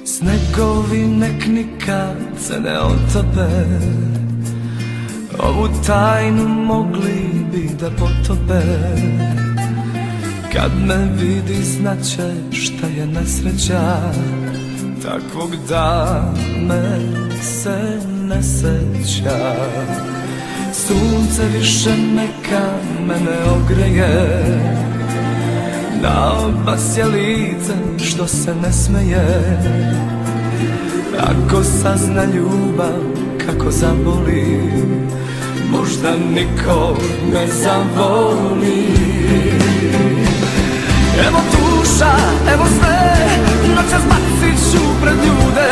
Snegovi nek nikad se ne otope, ovu tajnu mogli bi da potope. Kad me vidi znaće šta je nesreća, takvog dana se ne seća. Sunce više neka mene ogreje, na obasje lice što se ne smeje. Ako sazna ljubav kako zaboli, možda niko ne zavoli. Evo tuša, evo sve, noćas bacit ću pred ljude,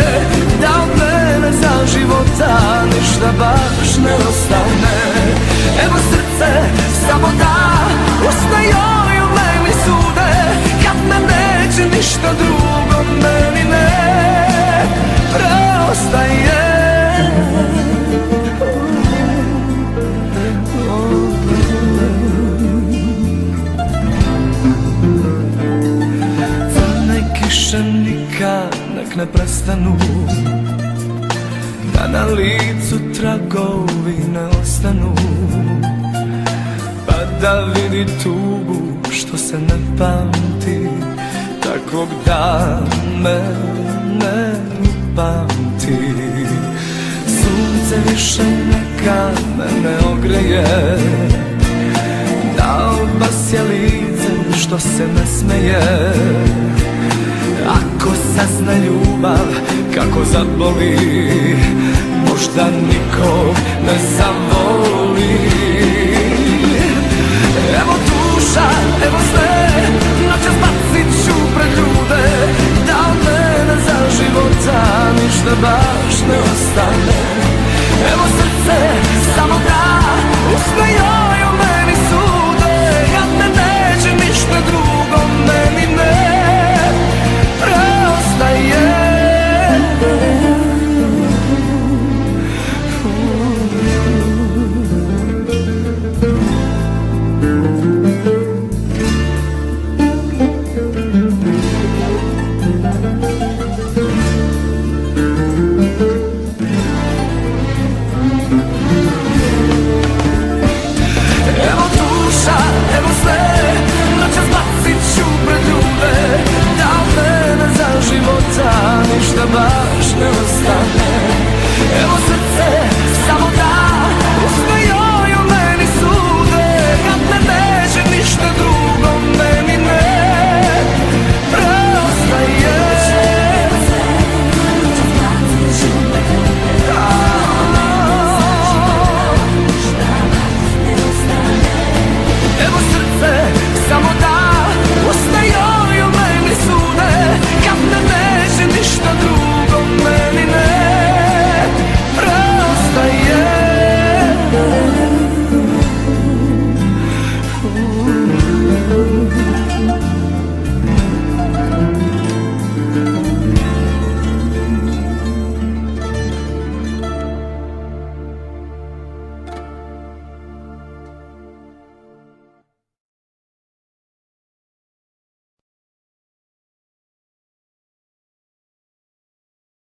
da od mene za života ništa baš ne ostane. Evo srce, samo da usne joj u meni sude, kad me neće ništa drugo meni ne preostaje. Kiše nikad nek ne prestanu, da na licu tragovi ne ostanu, pa da vidi tugu što se ne pamti, takvog dana ne upamti. Sunce više neka mene ogreje, na obasje lice što se ne smeje. Ako sazna ljubav kako zaboli, možda niko ne zavoli. Evo tuša, evo sve, noćas bacit ću pred ljude, da od mene za života ništa baš ne ostane.